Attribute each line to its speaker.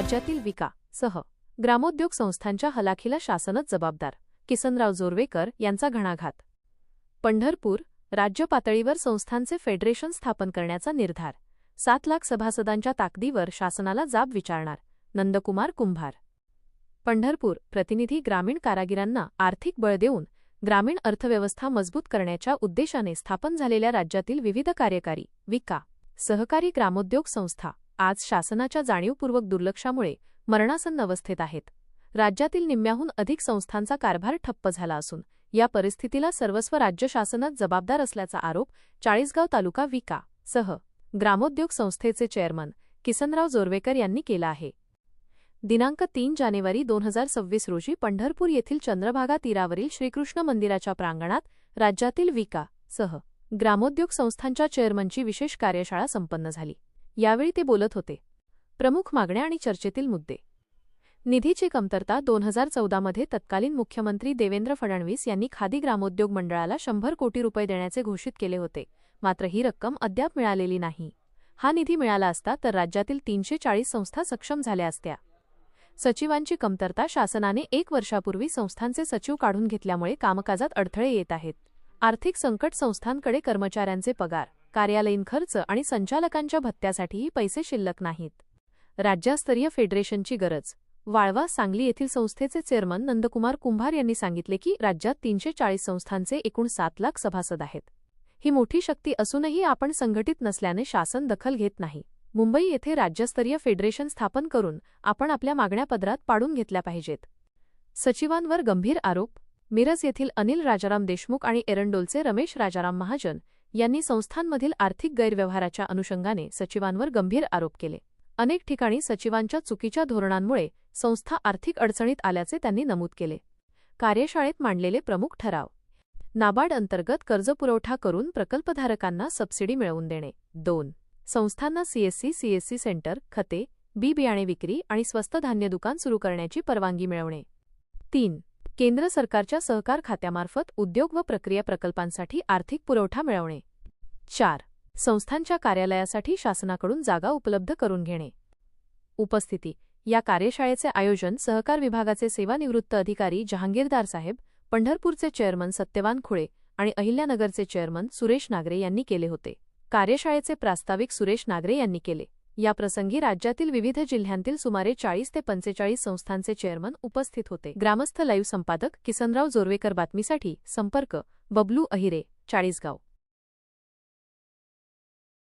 Speaker 1: राज्यातील सह ग्रामोद्योग संस्थांच्या हलाखीला शासनच जबाबदार, किसनराव जोरवेकर यांचा घणाघात. पंढरपूर. राज्य पातळीवर संस्थांचे फेडरेशन स्थापन करण्याचा निर्धार. 7 लाख सभासदांच्या ताकदीवर शासनाला जाब विचारणार. नंदकुमार कुंभार. पंढरपूर. प्रतिनिधी. ग्रामीण कारागिरांना आर्थिक बळ देऊन ग्रामीण अर्थव्यवस्था मजबूत करण्याच्या उद्देशाने स्थापन झालेल्या राज्यातील विविध कार्यकारी सहकारी ग्रामोद्योग संस्था आज शासनाच्या जाणीवपूर्वक दुर्लक्षामुळे मरणासन्न अवस्थेत आहेत. राज्यातील निम्म्याहून अधिक संस्थांचा कारभार ठप्प झाला असून या परिस्थितीला सर्वस्व राज्य शासनच जबाबदार असल्याचा आरोप चाळीसगाव तालुका सह ग्रामोद्योग संस्थेचे चेअरमन किसनराव जोरवेकर यांनी केला आहे. दिनांक 3 जानेवारी 2026 रोजी पंढरपूर येथील चंद्रभागा तीरावरील श्रीकृष्ण मंदिराच्या प्रांगणात राज्यातील सह ग्रामोद्योग संस्थांच्या चेअरमनची विशेष कार्यशाळा संपन्न झाली. यावेळी ते बोलत होते. प्रमुख मागण्या आणि चर्चेतील मुद्दे. निधीची कमतरता. 2014 मध्ये तत्कालीन मुख्यमंत्री देवेंद्र फडणवीस यांनी खादी ग्रामोद्योग मंडळाला 100 कोटी रुपये देण्याचे घोषित केले होते, मात्र ही रक्कम अद्याप मिळालेली नाही. हा निधी मिळाला असता तर राज्यातील 340 संस्था सक्षम झाल्या असत्या. सचिवांची कमतरता. शासनाने 1 वर्षापूर्वी संस्थांचे सचिव काढून घेतल्यामुळे कामकाजात अडथळे येत आहेत. आर्थिक संकट. संस्थांकडे कर्मचाऱ्यांचे पगार, कार्यालयीन खर्च आणि संचालकांच्या भत्त्यासाठीही पैसे शिल्लक नाहीत. राज्यस्तरीय फेडरेशनची गरज. वाळवा. सांगली येथील संस्थेचे चेअरमन नंदकुमार कुंभार यांनी सांगितले की राज्यात 340 संस्थांचे एकूण 7 लाख सभासद आहेत. ही मोठी शक्ती असूनही आपण संघटित नसल्याने शासन दखल घेत नाही. मुंबई येथे राज्यस्तरीय फेडरेशन स्थापन करून आपण आपल्या मागण्या पदरात पाडून घेतल्या पाहिजेत. सचिवांवर गंभीर आरोप. मिरज येथील अनिल राजाराम देशमुख आणि एरंडोलचे रमेश राजाराम महाजन यांनी संस्थांमधील आर्थिक गैरव्यवहाराच्या अनुषंगाने सचिवांवर गंभीर आरोप केले. अनेक ठिकाणी सचिवांच्या चुकीच्या धोरणांमुळे संस्था आर्थिक अडचणीत आल्याचे त्यांनी नमूद केले. कार्यशाळेत मांडलेले प्रमुख ठराव. नाबार्ड अंतर्गत कर्जपुरवठा करून प्रकल्पधारकांना सबसिडी मिळवून देणे. 2. संस्थांना सीएससी सेंटर, खते, बी बियाणे विक्री आणि स्वस्त धान्य दुकान सुरू करण्याची परवानगी मिळवणे. 3. केंद्र सरकारच्या सहकार खात्यामार्फत उद्योग व प्रक्रिया प्रकल्पांसाठी आर्थिक पुरवठा मिळवणे. 4. संस्थांच्या कार्यालयासाठी शासनाकडून जागा उपलब्ध करून घेणे. उपस्थिती. या कार्यशाळेचे आयोजन सहकार विभागाचे सेवानिवृत्त अधिकारी जहांगीरदार साहेब, पंढरपूरचे चेअरमन सत्यवान खुळे आणि अहिल्यानगरचे चेअरमन सुरेश नागरे यांनी केले होते. कार्यशाळेचे प्रास्ताविक सुरेश नागरे यांनी केले. या प्रसंगी राज्यातील विविध जिल्ह्यांतील सुमारे 40 ते 45 संस्थांचे चेअरमन उपस्थित होते. ग्रामस्थ लाईव्ह संपादक किसनराव जोरवेकर. बातमीसाठी संपर्क बबलू अहिरे, चाळीसगाव.